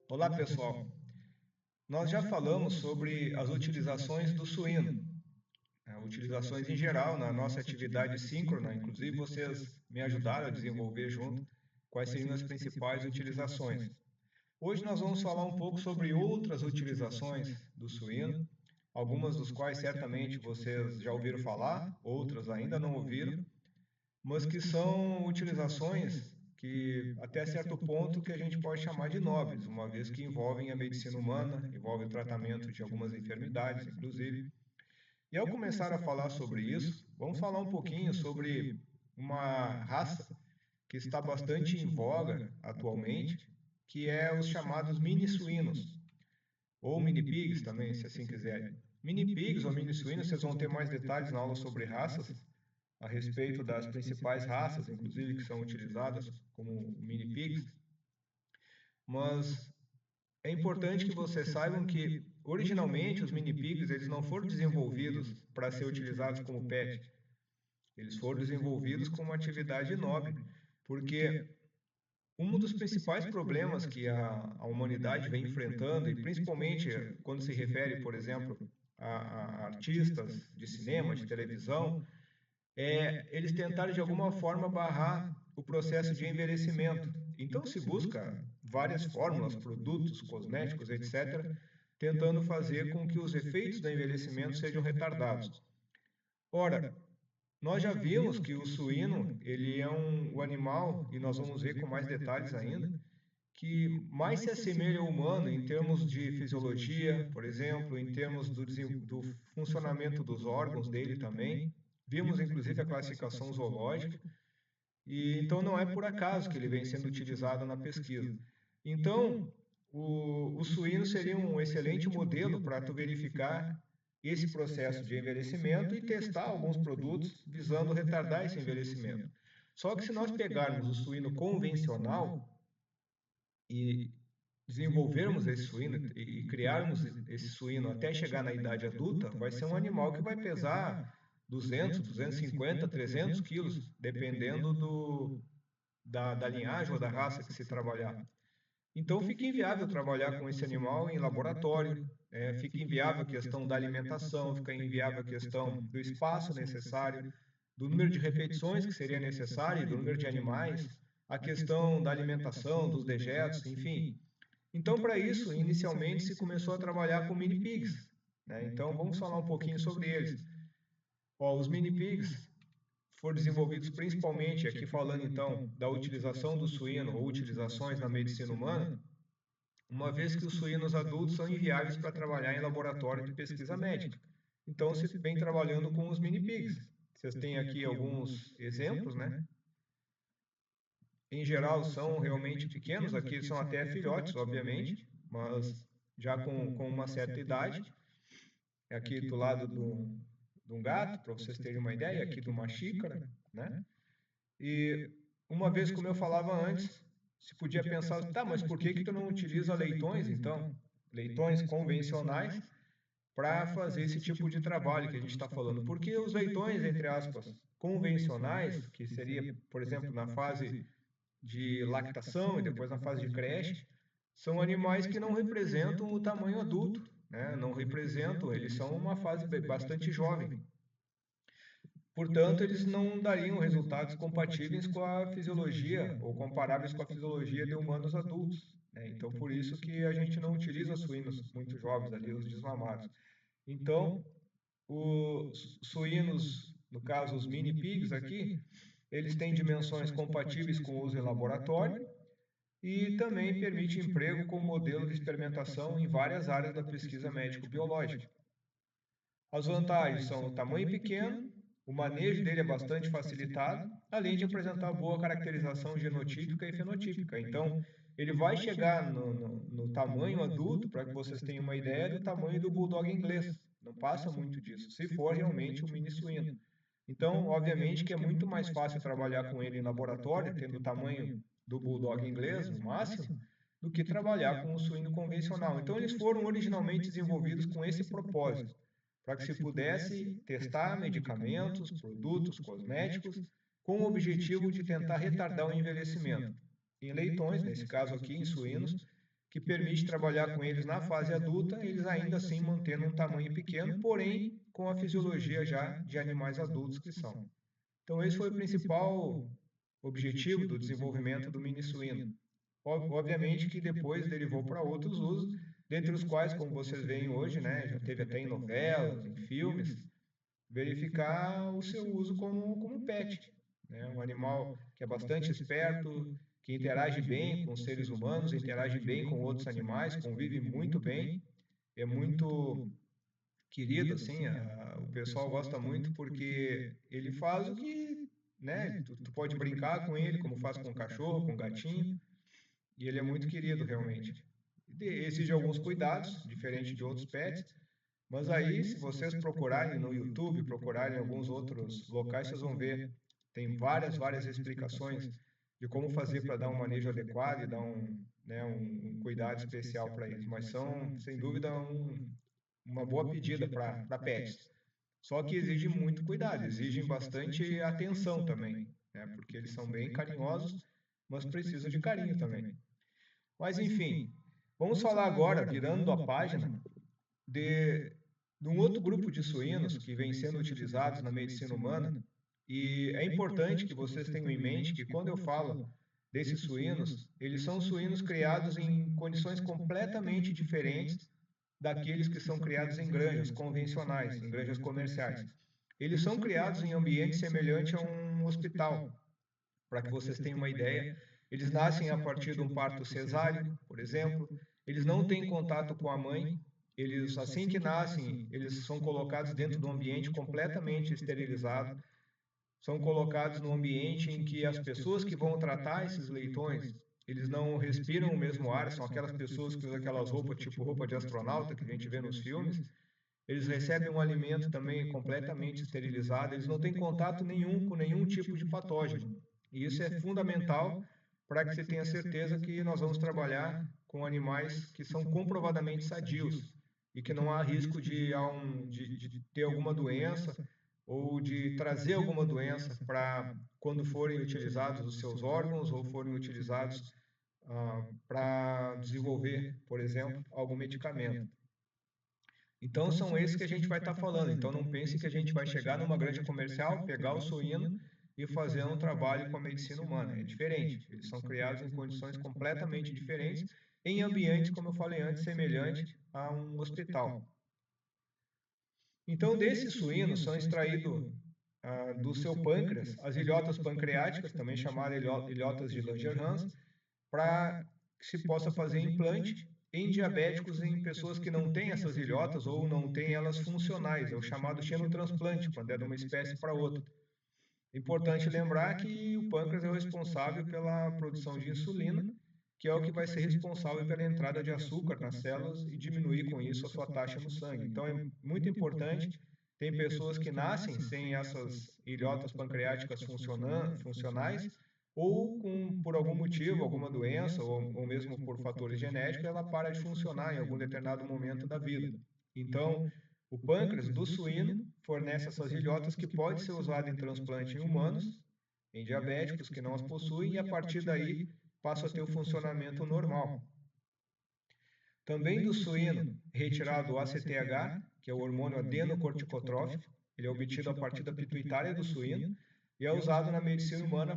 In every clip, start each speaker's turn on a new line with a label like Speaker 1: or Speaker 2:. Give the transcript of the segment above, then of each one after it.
Speaker 1: Olá, pessoal. Nós já falamos sobre as utilizações do suíno, utilizações em geral na nossa atividade síncrona. Inclusive, vocês me ajudaram a desenvolver junto quais seriam as principais utilizações. Hoje nós vamos falar um pouco sobre outras utilizações do suíno, algumas dos quais certamente vocês já ouviram falar, outras ainda não ouviram, mas que são utilizações que, até certo ponto, que a gente pode chamar de nobres, uma vez que envolvem a medicina humana, envolvem o tratamento de algumas enfermidades, inclusive. E ao começar a falar sobre isso, vamos falar um pouquinho sobre uma raça que está bastante em voga atualmente, que é os chamados mini suínos, ou mini pigs também, se assim quiserem. Mini pigs ou mini suínos, vocês vão ter mais detalhes na aula sobre raças, a respeito das principais raças, inclusive, que são utilizadas como mini pigs, mas é importante que vocês saibam que, originalmente, os mini pigs eles não foram desenvolvidos para ser utilizados como pet, eles foram desenvolvidos como atividade nobre, porque um dos principais problemas que a humanidade vem enfrentando, e principalmente quando se refere, por exemplo, a artistas de cinema, de televisão, eles tentaram de alguma forma barrar o processo de envelhecimento. Então se busca várias fórmulas, produtos, cosméticos, etc., tentando fazer com que os efeitos do envelhecimento sejam retardados. Ora, nós já vimos que o suíno, ele é o animal, e nós vamos ver com mais detalhes ainda, que mais se assemelha ao humano em termos de fisiologia, por exemplo, em termos do funcionamento dos órgãos dele também. Vimos inclusive a classificação zoológica, e então não é por acaso que ele vem sendo utilizado na pesquisa. Então, o suíno seria um excelente modelo para tu verificar esse processo de envelhecimento e testar alguns produtos visando retardar esse envelhecimento. Só que se nós pegarmos o suíno convencional e desenvolvermos esse suíno e criarmos esse suíno até chegar na idade adulta, vai ser um animal que vai pesar 200, 250, 300 quilos, dependendo da linhagem ou da raça que se trabalhar. Então fica inviável trabalhar com esse animal em laboratório, fica inviável a questão da alimentação, fica inviável a questão do espaço necessário, do número de repetições que seria necessário, do número de animais, a questão da alimentação, dos dejetos, enfim. Então, para isso, inicialmente se começou a trabalhar com mini pigs, né? Então, vamos falar um pouquinho sobre eles. Os mini pigs foram desenvolvidos principalmente, aqui falando então da utilização do suíno ou utilizações na medicina humana, uma vez que os suínos adultos são inviáveis para trabalhar em laboratório de pesquisa médica. Então, se vem trabalhando com os mini pigs. Vocês têm aqui alguns exemplos, né? Em geral são realmente pequenos, aqui são até filhotes, obviamente, mas já com uma certa idade. Aqui do lado de um gato, para vocês terem uma ideia, aqui de uma xícara, né? E uma vez, como eu falava antes, se podia pensar, tá, mas por que tu não utiliza leitões, então? Leitões convencionais para fazer esse tipo de trabalho que a gente está falando. Porque os leitões, entre aspas, convencionais, que seria, por exemplo, na fase de lactação e depois na fase de creche, são animais que não representam o tamanho adulto, né? Não representam, eles são uma fase bastante jovem. Portanto, eles não dariam resultados compatíveis com a fisiologia ou comparáveis com a fisiologia de humanos adultos, né? Então, por isso que a gente não utiliza suínos muito jovens ali, os desmamados. Então, os suínos, no caso os mini pigs aqui, eles têm dimensões compatíveis com o uso em laboratório e também permite emprego como modelo de experimentação em várias áreas da pesquisa médico-biológica. As vantagens são o tamanho pequeno, o manejo dele é bastante facilitado, além de apresentar boa caracterização genotípica e fenotípica. Então, ele vai chegar no tamanho adulto, para que vocês tenham uma ideia do tamanho do bulldog inglês. Não passa muito disso, se for realmente um mini suíno. Então, obviamente que é muito mais fácil trabalhar com ele em laboratório, tendo o tamanho do bulldog inglês, no máximo, do que trabalhar com o suíno convencional. Então, eles foram originalmente desenvolvidos com esse propósito, para que se pudesse testar medicamentos, produtos, cosméticos, com o objetivo de tentar retardar o envelhecimento. Em leitões, nesse caso aqui, em suínos, que permite trabalhar com eles na fase adulta, eles ainda assim mantendo um tamanho pequeno, porém com a fisiologia já de animais adultos que são. Então, esse foi o principal objetivo do desenvolvimento do mini suíno. Obviamente que depois derivou para outros usos, dentre os quais, como vocês veem hoje, né, já teve até em novelas, em filmes, verificar o seu uso como pet, né, um animal que é bastante esperto, que interage bem com os seres humanos, interage bem com outros animais, convive muito bem, é muito querido, assim, o pessoal gosta muito porque ele faz o que, né, tu pode brincar com ele, como faz com o cachorro, com o gatinho, e ele é muito querido, realmente. Exige alguns cuidados, diferente de outros pets, mas aí, se vocês procurarem no YouTube, procurarem em alguns outros locais, vocês vão ver, tem várias explicações de como fazer para dar um manejo adequado e dar né, um cuidado especial para eles, mas são, sem dúvida, uma boa pedida para pets. Só que exige muito cuidado, exigem bastante atenção também, né? Porque eles são bem carinhosos, mas precisam de carinho também. Mas enfim, vamos falar agora, virando a página, de, de um outro grupo de suínos que vem sendo utilizados na medicina humana. E é importante que vocês tenham em mente que quando eu falo desses suínos, eles são suínos criados em condições completamente diferentes daqueles que são criados em granjas convencionais, em granjas comerciais. Eles são criados em ambiente semelhante a um hospital. Para que vocês tenham uma ideia, eles nascem a partir de um parto cesáreo, por exemplo. Eles não têm contato com a mãe. Eles, assim que nascem, eles são colocados dentro de um ambiente completamente esterilizado. São colocados num ambiente em que as pessoas que vão tratar esses leitões, eles não respiram o mesmo ar, são aquelas pessoas que usam aquelas roupas, tipo roupa de astronauta que a gente vê nos filmes. Eles recebem um alimento também completamente esterilizado, eles não têm contato nenhum com nenhum tipo de patógeno. E isso é fundamental para que você tenha certeza que nós vamos trabalhar com animais que são comprovadamente sadios e que não há risco de ter alguma doença ou de trazer alguma doença para quando forem utilizados os seus órgãos ou forem utilizados para desenvolver, por exemplo, algum medicamento. Então, são esses que a gente vai estar falando. Então, não pense que a gente vai chegar numa granja comercial, pegar o suíno e fazer um trabalho com a medicina humana. É diferente. Eles são criados em condições completamente diferentes, em ambientes, como eu falei antes, semelhante a um hospital. Então, desses suínos são extraídos do seu pâncreas as ilhotas pancreáticas, também chamadas ilhotas de Langerhans, para que se possa fazer implante em diabéticos, em pessoas que não têm essas ilhotas ou não têm elas funcionais, é o chamado xenotransplante, quando é de uma espécie para outra. Importante lembrar que o pâncreas é o responsável pela produção de insulina, que é o que vai ser responsável pela entrada de açúcar nas células e diminuir com isso a sua taxa no sangue. Então é muito importante. Tem pessoas que nascem sem essas ilhotas pancreáticas funcionais, ou por algum motivo, alguma doença, ou mesmo por fatores genéticos, ela para de funcionar em algum determinado momento da vida. Então, o pâncreas do suíno fornece essas ilhotas que pode ser usada em transplante em humanos, em diabéticos que não as possuem, e a partir daí passa a ter o funcionamento normal. Também do suíno, retirado o ACTH, que é o hormônio adenocorticotrófico, ele é obtido a partir da pituitária do suíno e é usado na medicina humana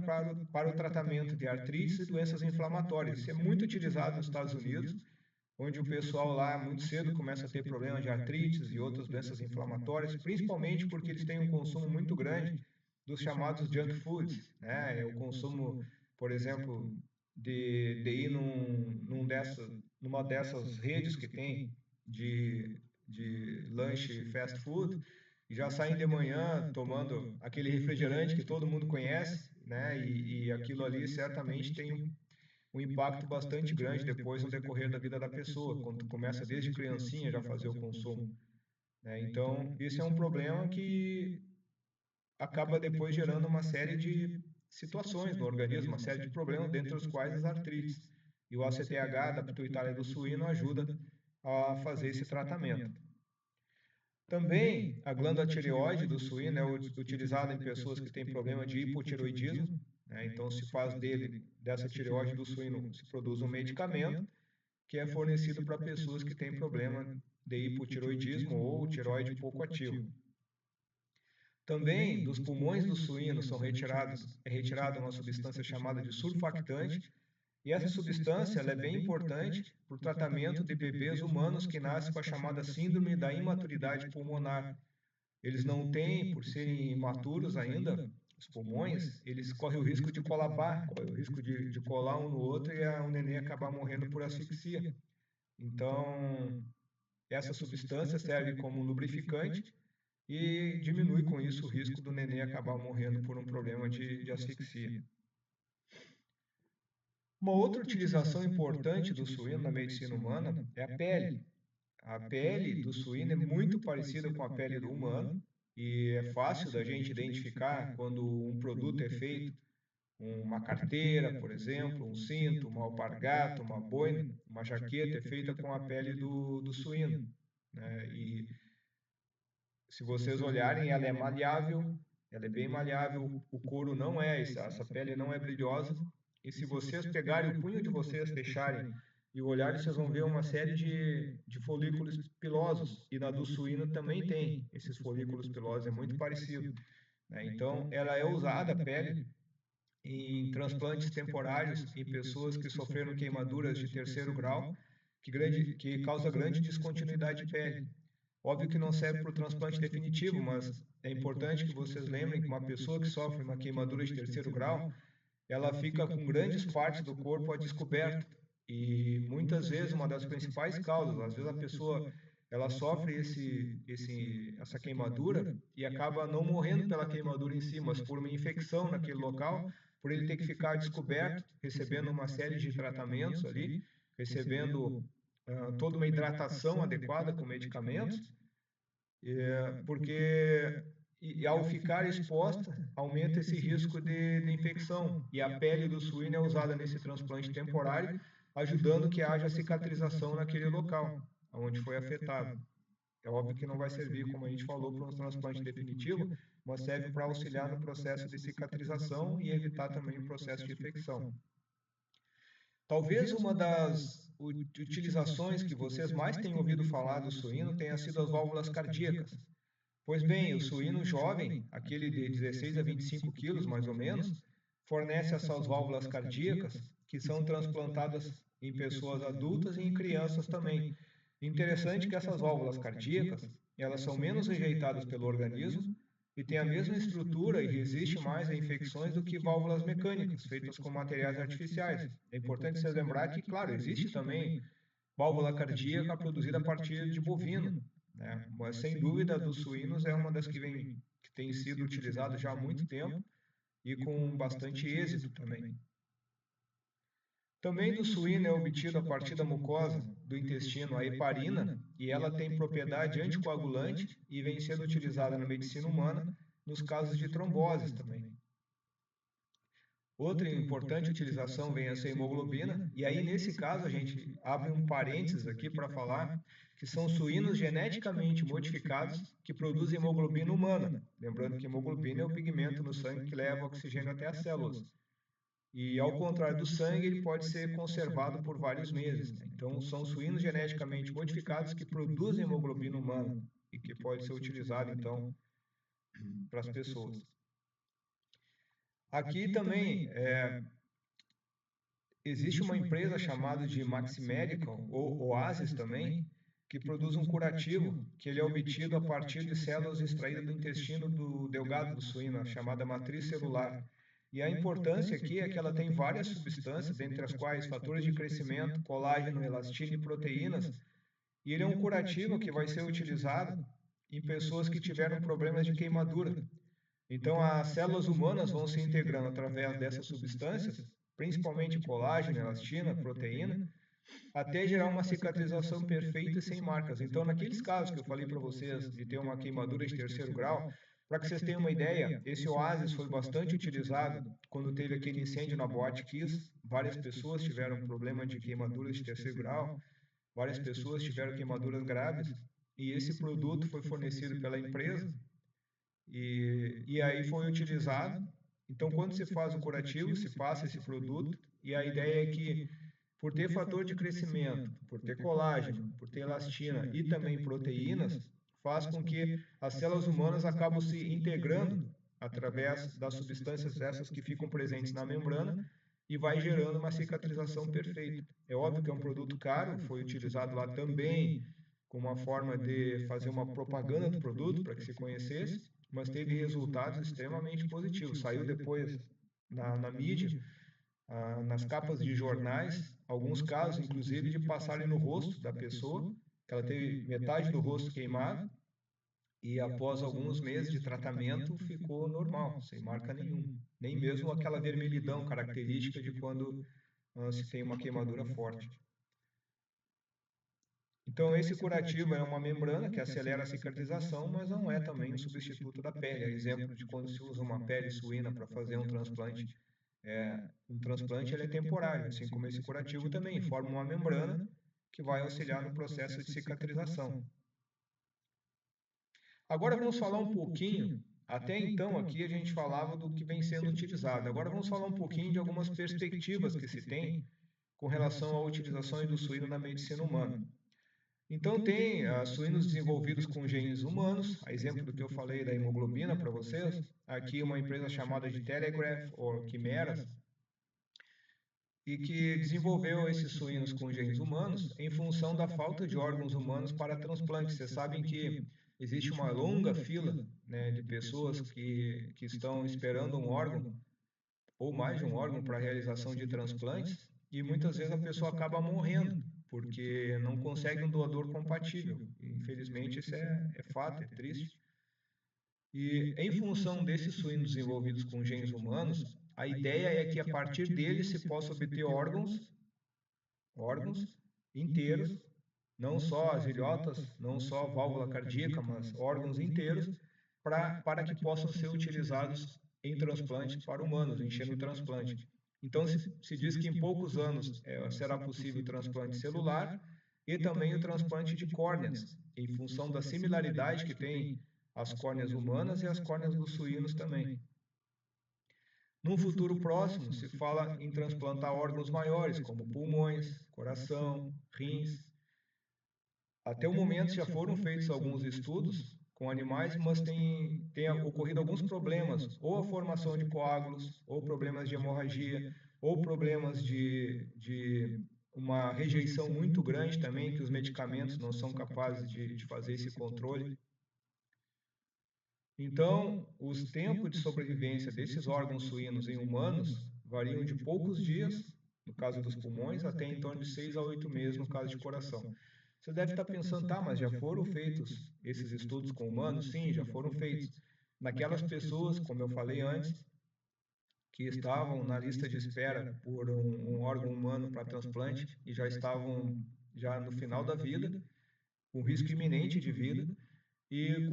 Speaker 1: para o tratamento de artrites e doenças inflamatórias. Isso é muito utilizado nos Estados Unidos, onde o pessoal lá muito cedo começa a ter problemas de artrites e outras doenças inflamatórias, principalmente porque eles têm um consumo muito grande dos chamados junk foods, né? O consumo, por exemplo, de ir numa dessas redes que tem de lanche fast food, e já saem de manhã tomando aquele refrigerante que todo mundo conhece, né? E aquilo ali certamente tem um impacto bastante grande depois no decorrer da vida da pessoa, quando tu começa desde criancinha já a fazer o consumo, né? Então, isso é um problema que acaba depois gerando uma série de situações no organismo, uma série de problemas, dentre os quais as artrites. E o ACTH da pituitária do suíno ajuda a fazer esse tratamento. Também a glândula tireoide do suíno é utilizada em pessoas que têm problema de hipotireoidismo, né? Então se faz dessa tireoide do suíno, se produz um medicamento que é fornecido para pessoas que têm problema de hipotiroidismo ou tireoide pouco ativo. Também dos pulmões do suíno é retirada uma substância chamada de surfactante, e essa substância ela é bem importante para o tratamento de bebês humanos que nascem com a chamada síndrome da imaturidade pulmonar. Eles não têm, por serem imaturos ainda, os pulmões, eles correm o risco de colabar, correm o risco de colar um no outro e o neném acabar morrendo por asfixia. Então, essa substância serve como lubrificante e diminui com isso o risco do neném acabar morrendo por um problema de asfixia. Uma outra utilização importante do suíno na medicina humana é a pele. A pele do suíno é muito parecida com a pele do humano e é fácil da gente identificar quando um produto é feito, uma carteira, por exemplo, um cinto, uma alpargata, uma boina, uma jaqueta é feita com a pele do suíno, né? E se vocês olharem, ela é maleável, ela é bem maleável, o couro não é, essa pele não é brilhosa, e se vocês pegarem o punho de vocês, fecharem e olharem, vocês vão ver uma série de folículos pilosos, e na do suíno também tem esses folículos pilosos, é muito parecido, né? Então, ela é usada, a pele, em transplantes temporários em pessoas que sofreram queimaduras de terceiro grau, que causa grande descontinuidade de pele. Óbvio que não serve para o transplante definitivo, mas é importante que vocês lembrem que uma pessoa que sofre uma queimadura de terceiro grau, ela fica com grandes partes do corpo a descoberto. E muitas vezes uma das principais causas, às vezes a pessoa ela sofre essa queimadura e acaba não morrendo pela queimadura em si, mas por uma infecção naquele local, por ele ter que ficar descoberto, recebendo uma série de tratamentos ali, recebendo toda uma hidratação adequada com medicamentos, porque ao ficar exposta, aumenta esse risco de infecção. E a pele do suíno é usada nesse transplante temporário, ajudando que haja cicatrização naquele local onde foi afetado. É óbvio que não vai servir, como a gente falou, para um transplante definitivo, mas serve para auxiliar no processo de cicatrização e evitar também o processo de infecção. Talvez uma das utilizações que vocês mais têm ouvido falar do suíno tenha sido as válvulas cardíacas. Pois bem, o suíno jovem, aquele de 16 a 25 quilos mais ou menos, fornece essas válvulas cardíacas que são transplantadas em pessoas adultas e em crianças também. Interessante que essas válvulas cardíacas, elas são menos rejeitadas pelo organismo e têm a mesma estrutura e resistem mais a infecções do que válvulas mecânicas, feitas com materiais artificiais. É importante se lembrar que, claro, existe também válvula cardíaca produzida a partir de bovino, né? Mas sem dúvida dos suínos é uma das que tem sido utilizada já há muito tempo e com bastante êxito também. Também do suíno é obtido a partir da mucosa do intestino a heparina, e ela tem propriedade anticoagulante e vem sendo utilizada na medicina humana nos casos de tromboses também. Outra importante utilização vem a ser a hemoglobina, e aí nesse caso a gente abre um parênteses aqui para falar que são suínos geneticamente modificados que produzem hemoglobina humana. Lembrando que hemoglobina é o pigmento no sangue que leva oxigênio até as células. E ao contrário do sangue, ele pode ser conservado por vários meses, né? Então, são suínos geneticamente modificados que produzem hemoglobina humana e que pode ser utilizado, então, para as pessoas. Aqui também existe uma empresa chamada de Maxi Medical, ou Oasis também, que produz um curativo que ele é obtido a partir de células extraídas do intestino do delgado do suíno, chamada matriz celular. E a importância aqui é que ela tem várias substâncias, dentre as quais fatores de crescimento, colágeno, elastina e proteínas, e ele é um curativo que vai ser utilizado em pessoas que tiveram problemas de queimadura. Então, as células humanas vão se integrando através dessas substâncias, principalmente colágeno, elastina, proteína, até gerar uma cicatrização perfeita e sem marcas. Então, naqueles casos que eu falei para vocês de ter uma queimadura de terceiro grau, para que vocês tenham uma ideia, esse Oasis foi bastante utilizado quando teve aquele incêndio na Boate Kiss. Várias pessoas tiveram problema de queimaduras de terceiro grau, várias pessoas tiveram queimaduras graves, e esse produto foi fornecido pela empresa e aí foi utilizado. Então, quando se faz o curativo, se passa esse produto, e a ideia é que por ter fator de crescimento, por ter colágeno, por ter elastina e também proteínas, faz com que as células humanas acabam se integrando através das substâncias essas que ficam presentes na membrana e vai gerando uma cicatrização perfeita. É óbvio que é um produto caro, foi utilizado lá também como uma forma de fazer uma propaganda do produto para que se conhecesse, mas teve resultados extremamente positivos. Saiu depois na mídia, nas capas de jornais, alguns casos, inclusive, de passarem no rosto da pessoa, que ela teve metade do rosto queimado, e após alguns meses de tratamento ficou normal, sem marca nenhuma. Nem mesmo aquela vermelhidão característica de quando se tem uma queimadura forte. Então, esse curativo é uma membrana que acelera a cicatrização, mas não é também um substituto da pele. É exemplo de quando se usa uma pele suína para fazer um transplante. Um transplante ele é temporário, assim como esse curativo também forma uma membrana que vai auxiliar no processo de cicatrização. Agora vamos falar um pouquinho, até então aqui a gente falava do que vem sendo utilizado. Agora vamos falar um pouquinho de algumas perspectivas que se tem com relação à utilização do suíno na medicina humana. Então, tem suínos desenvolvidos com genes humanos, a exemplo do que eu falei da hemoglobina para vocês, aqui uma empresa chamada de Telegraph ou Quimeras, e que desenvolveu esses suínos com genes humanos em função da falta de órgãos humanos para transplante. Vocês sabem que existe uma longa fila, né, de pessoas que estão esperando um órgão, ou mais de um órgão para a realização de transplantes, e muitas vezes a pessoa acaba morrendo, porque não consegue um doador compatível. Infelizmente, isso é fato, é triste. E em função desses suínos desenvolvidos com genes humanos, a ideia é que a partir deles se possa obter órgãos inteiros, não só as ilhotas, não só a válvula cardíaca, mas órgãos inteiros, para que possam ser utilizados em transplantes para humanos, em xenotransplante. Então, se diz que em poucos anos será possível o transplante celular e também o transplante de córneas, em função da similaridade que tem as córneas humanas e as córneas dos suínos também. Num futuro próximo, se fala em transplantar órgãos maiores, como pulmões, coração, rins. Até o momento já foram feitos alguns estudos com animais, mas tem ocorrido alguns problemas, ou a formação de coágulos, ou problemas de hemorragia, ou problemas de uma rejeição muito grande também, que os medicamentos não são capazes de fazer esse controle. Então, os tempos de sobrevivência desses órgãos suínos em humanos variam de poucos dias, no caso dos pulmões, até em torno de 6 a 8 meses no caso de coração. Você deve estar pensando, tá, mas já foram feitos esses estudos com humanos? Sim, já foram feitos. Naquelas pessoas, como eu falei antes, que estavam na lista de espera por um órgão humano para transplante e já estavam já no final da vida, com risco iminente de vida, e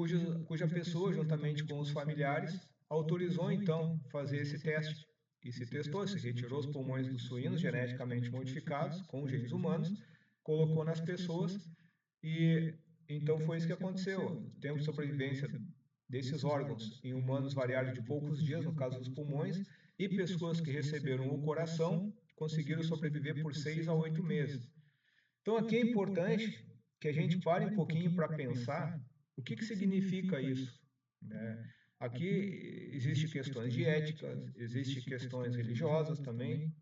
Speaker 1: cuja pessoa, juntamente com os familiares, autorizou então fazer esse teste. E se testou, se retirou os pulmões dos suínos geneticamente modificados, com genes humanos, colocou nas pessoas e então foi isso que aconteceu. O tempo de sobrevivência desses órgãos em humanos variaram de poucos dias, no caso dos pulmões, e pessoas que receberam o coração conseguiram sobreviver por 6 a 8 meses. Então aqui é importante que a gente pare um pouquinho para pensar o que significa isso, né? Aqui existem questões de ética, existem questões religiosas também,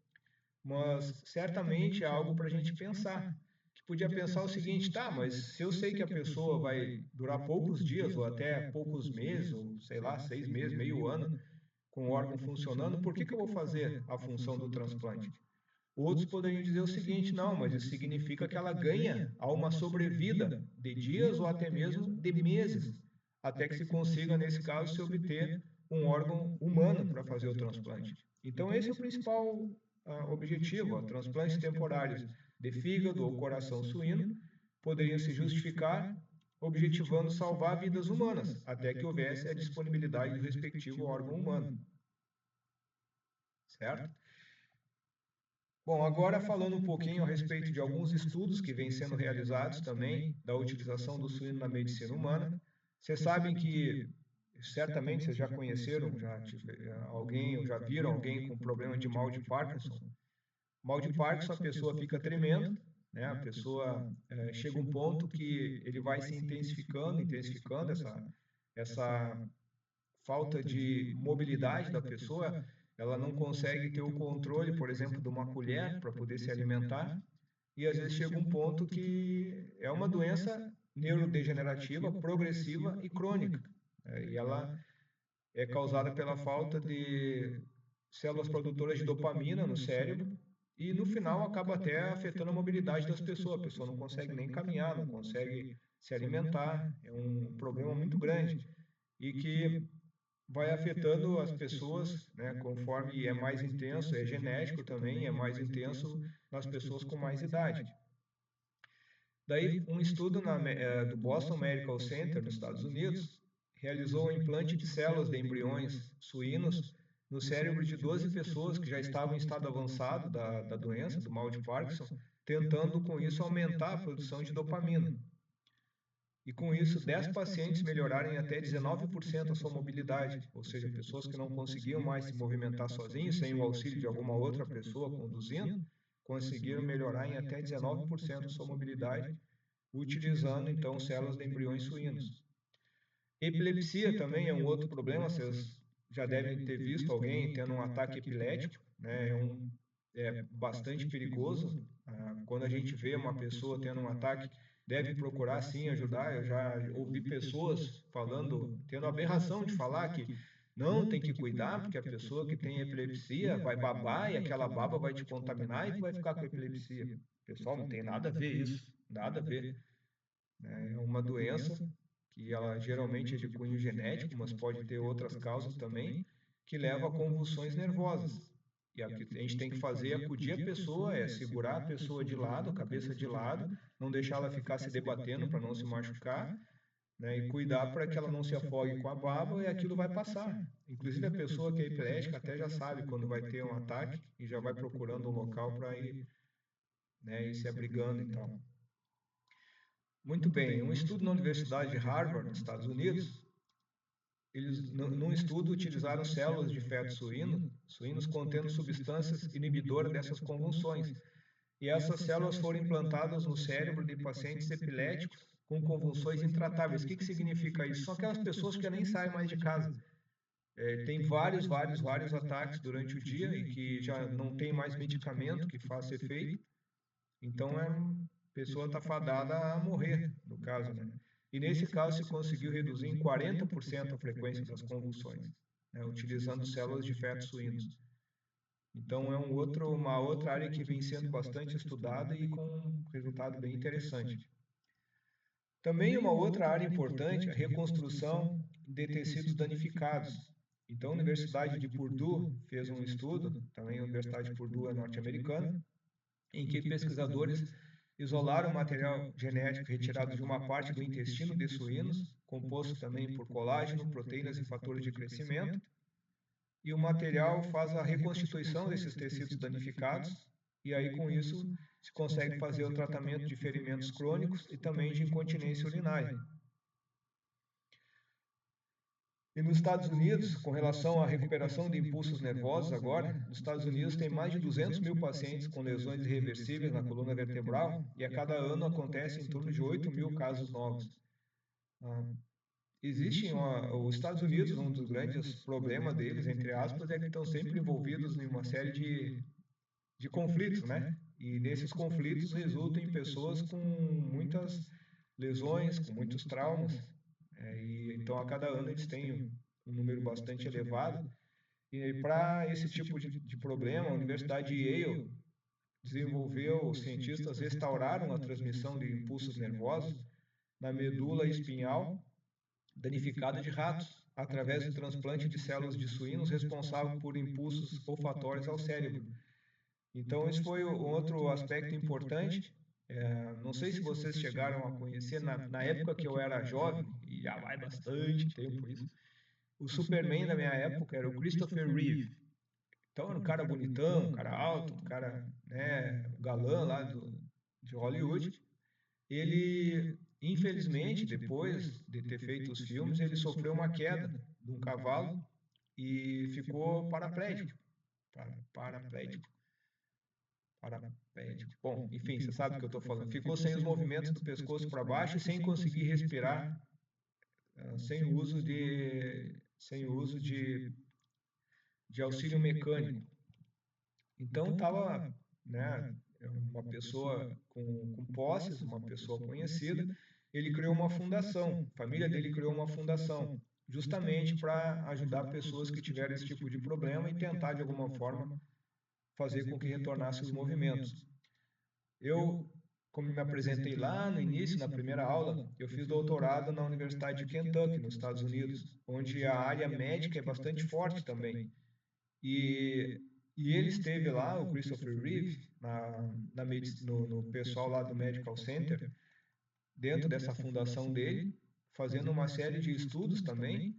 Speaker 1: mas certamente é algo para a gente pensar. Que podia pensar o seguinte, tá, mas se eu sei que a pessoa vai durar poucos dias, ou até poucos meses, ou sei lá, 6 meses, meio ano, com o órgão funcionando, por que eu vou fazer a função do transplante? Outros poderiam dizer o seguinte, não, mas isso significa que ela ganha a uma sobrevida de dias ou até mesmo de meses, até que se consiga, nesse caso, se obter um órgão humano para fazer o transplante. Então, esse é o principal objetivo. Transplantes temporários de fígado ou coração suíno poderiam se justificar objetivando salvar vidas humanas, até que houvesse a disponibilidade do respectivo órgão humano. Certo? Bom, agora falando um pouquinho a respeito de alguns estudos que vêm sendo realizados também da utilização do suíno na medicina humana. Vocês sabem que, certamente, vocês já conheceram alguém, ou já viram alguém com problema de mal de Parkinson, Mal de Parkinson, a pessoa fica tremendo, né? A pessoa chega um ponto que ele vai se intensificando essa falta de mobilidade da pessoa, ela não consegue ter o controle, por exemplo, de uma colher para poder se alimentar, e às vezes chega um ponto que é uma doença neurodegenerativa, progressiva e crônica. E ela é causada pela falta de células produtoras de dopamina no cérebro, e no final acaba até afetando a mobilidade das pessoas. A pessoa não consegue nem caminhar, não consegue se alimentar, é um problema muito grande e que vai afetando as pessoas, né, conforme é mais intenso, é genético também, é mais intenso nas pessoas com mais idade. Daí, um estudo do Boston Medical Center, nos Estados Unidos, realizou um implante de células de embriões suínos no cérebro de 12 pessoas que já estavam em estado avançado da doença, do mal de Parkinson, tentando com isso aumentar a produção de dopamina. E com isso, 10 pacientes melhoraram em até 19% a sua mobilidade, ou seja, pessoas que não conseguiam mais se movimentar sozinhos, sem o auxílio de alguma outra pessoa conduzindo, conseguiram melhorar em até 19% a sua mobilidade, utilizando então células de embriões suínos. Epilepsia também é um outro problema, vocês já devem ter visto alguém tendo um ataque epilético, né? É bastante perigoso. Quando a gente vê uma pessoa tendo um ataque, deve procurar sim ajudar. Eu já ouvi pessoas falando, tendo a aberração de falar que não tem que cuidar, porque a pessoa que tem epilepsia vai babar e aquela baba vai te contaminar e tu vai ficar com epilepsia. Pessoal, não tem nada a ver isso, nada a ver. É uma doença que ela geralmente é de cunho genético, mas pode ter outras causas também, que leva a convulsões nervosas. E o que a gente tem que fazer é acudir a pessoa, é segurar a pessoa de lado, a cabeça de lado, não deixar ela ficar se debatendo para não se machucar, né, e cuidar para que ela não se afogue com a baba e aquilo vai passar. Inclusive a pessoa que é epilética até já sabe quando vai ter um ataque e já vai procurando um local para ir, né, ir se abrigando e tal. Muito bem, um estudo na Universidade de Harvard, nos Estados Unidos, eles, num estudo, utilizaram células de feto suínos contendo substâncias inibidoras dessas convulsões. E essas células foram implantadas no cérebro de pacientes epiléticos com convulsões intratáveis. O que significa isso? São aquelas pessoas que já nem saem mais de casa. Tem vários ataques durante o dia e que já não tem mais medicamento que faça efeito. Então, a pessoa está fadada a morrer, no caso, né? E nesse caso se conseguiu reduzir em 40% a frequência das convulsões, né, utilizando células de fetos suínos. Então é uma outra área que vem sendo bastante estudada e com um resultado bem interessante. Também uma outra área importante é a reconstrução de tecidos danificados. Então a Universidade de Purdue fez um estudo, também a Universidade de Purdue é norte-americana, em que pesquisadores isolaram material genético retirado de uma parte do intestino de suínos, composto também por colágeno, proteínas e fatores de crescimento, e o material faz a reconstituição desses tecidos danificados, e aí com isso se consegue fazer o tratamento de ferimentos crônicos e também de incontinência urinária. E nos Estados Unidos, com relação à recuperação de impulsos nervosos agora, nos Estados Unidos tem mais de 200 mil pacientes com lesões irreversíveis na coluna vertebral e a cada ano acontece em torno de 8 mil casos novos. Os Estados Unidos, um dos grandes problemas deles, entre aspas, é que estão sempre envolvidos em uma série de conflitos, né? E nesses conflitos resultam em pessoas com muitas lesões, com muitos traumas. Então, a cada ano eles têm um número bastante elevado. E para esse tipo de problema, a Universidade de Yale desenvolveu, os cientistas restauraram a transmissão de impulsos nervosos na medula espinhal danificada de ratos, através do transplante de células de suínos responsável por impulsos olfatórios ao cérebro. Então, esse foi outro aspecto importante. Não sei se vocês chegaram a conhecer, na época que eu era jovem, e já vai bastante tempo isso, o Superman da minha época era o Christopher Reeve. Então, era um cara bonitão, um cara alto, um cara, né, galã lá de Hollywood. Ele, infelizmente, depois de ter feito os filmes, ele sofreu uma queda de um cavalo e ficou paraplégico. Paraplégico. paraplégico. Bom, enfim, você sabe o que eu estou falando. Ficou sem os movimentos do pescoço para baixo e sem conseguir respirar, sem uso de auxílio mecânico. Então estava, né, uma pessoa com posses, uma pessoa conhecida, ele criou uma fundação, a família dele criou uma fundação, justamente para ajudar pessoas que tiveram esse tipo de problema e tentar, de alguma forma, fazer com que retornasse os movimentos. Eu, como me apresentei lá no início, na primeira aula, eu fiz doutorado na Universidade de Kentucky, nos Estados Unidos, onde a área médica é bastante forte também. E, e ele esteve lá, o Christopher Reeve, no pessoal lá do Medical Center, dentro dessa fundação dele, fazendo uma série de estudos também,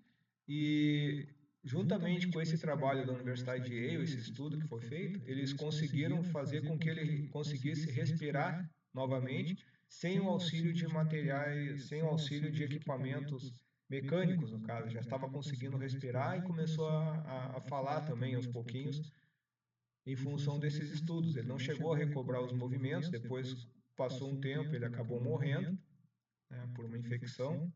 Speaker 1: e juntamente com esse trabalho da Universidade de Yale, esse estudo que foi feito, eles conseguiram fazer com que ele conseguisse respirar novamente, sem o auxílio de materiais, sem o auxílio de equipamentos mecânicos, no caso, já estava conseguindo respirar e começou a falar também aos pouquinhos, em função desses estudos. Ele não chegou a recobrar os movimentos, depois passou um tempo, ele acabou morrendo, né, por uma infecção,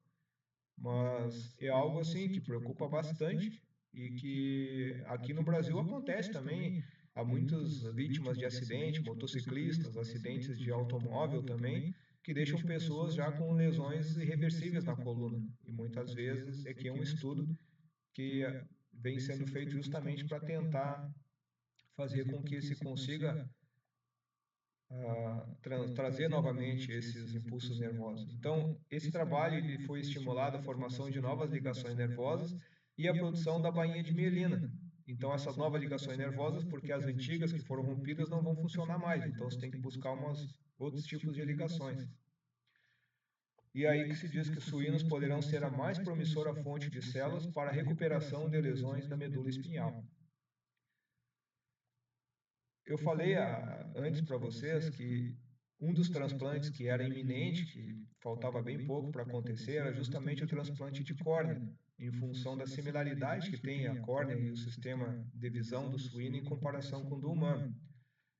Speaker 1: mas é algo assim que preocupa bastante e que aqui no Brasil acontece também. Há muitas vítimas de acidente, motociclistas, acidentes de automóvel também, que deixam pessoas já com lesões irreversíveis na coluna. E muitas vezes é que é um estudo que vem sendo feito justamente para tentar fazer com que se consiga trazer novamente esses impulsos nervosos. Então, esse trabalho ele foi estimulado a formação de novas ligações nervosas e a produção da bainha de mielina. Então, essas novas ligações nervosas, porque as antigas que foram rompidas não vão funcionar mais. Então, você tem que buscar outros tipos de ligações. E aí que se diz que os suínos poderão ser a mais promissora fonte de células para a recuperação de lesões da medula espinhal. Eu falei antes para vocês que um dos transplantes que era iminente, que faltava bem pouco para acontecer, era justamente o transplante de córnea, em função da similaridade que tem a córnea e o sistema de visão do suíno em comparação com o do humano.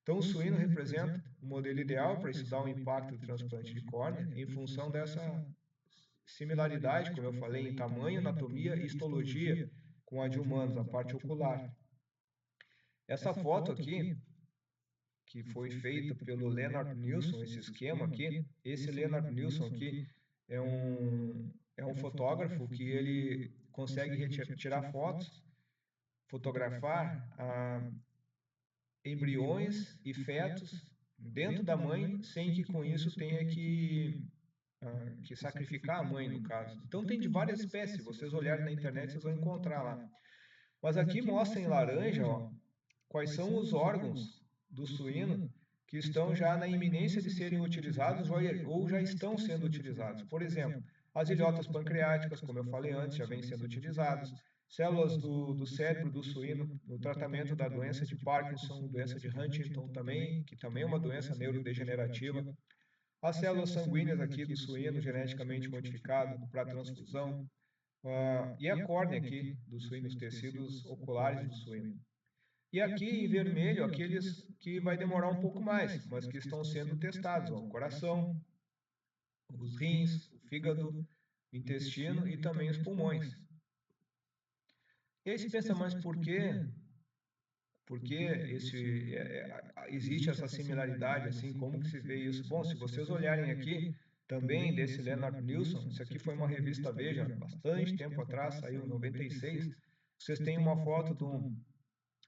Speaker 1: Então, o suíno representa o modelo ideal para estudar o impacto do transplante de córnea, em função dessa similaridade, como eu falei, em tamanho, anatomia e histologia com a de humanos, a parte ocular. Essa foto aqui, que foi feita pelo Leonard Nilsson, esse esquema aqui, esse Leonard Nilsson aqui é um fotógrafo que ele consegue tirar fotos, fotografar embriões e fetos dentro da mãe, sem que com isso tenha que sacrificar a mãe, no caso. Então tem de várias espécies, se vocês olharem na internet, vocês vão encontrar lá. Mas aqui mostra em laranja, ó, quais são os órgãos do suíno que estão já na iminência de serem utilizados ou já estão sendo utilizados. Por exemplo, as ilhotas pancreáticas, como eu falei antes, já vêm sendo utilizadas. Células do cérebro do suíno no tratamento da doença de Parkinson, doença de Huntington também, que também é uma doença neurodegenerativa. As células sanguíneas aqui do suíno, geneticamente modificado para transfusão. E a córnea aqui do suíno, os tecidos oculares do suíno. E aqui em vermelho, aqueles que vai demorar um pouco mais, mas que estão sendo testados, ó, o coração, os rins, o fígado, o intestino e também os pulmões. E aí se pensa, mas por quê? Porque existe essa similaridade, assim, como que se vê isso? Bom, se vocês olharem aqui, também desse Leonard Nilsson, isso aqui foi uma revista Veja, bastante tempo atrás, saiu em 96, vocês têm uma foto de um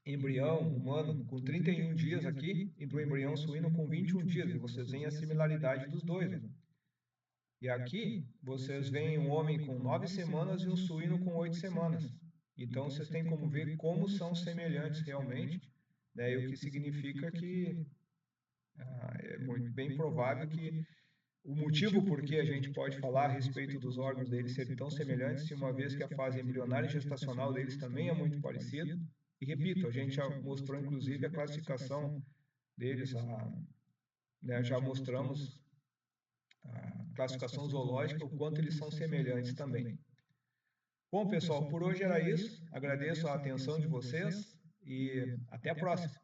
Speaker 1: embrião humano com 31 dias aqui e do embrião suíno com 21 dias, e vocês veem a similaridade dos dois, né? E aqui vocês veem um homem com 9 semanas e um suíno com 8 semanas. Então vocês têm como ver como são semelhantes realmente, né? E o que significa que é bem provável que o motivo por que a gente pode falar a respeito dos órgãos deles serem tão semelhantes, se uma vez que a fase embrionária e gestacional deles também é muito parecida. E repito, a gente já mostrou inclusive a classificação deles, né, já mostramos a classificação zoológica, o quanto eles são semelhantes também. Bom, pessoal, por hoje era isso. Agradeço a atenção de vocês e até a próxima.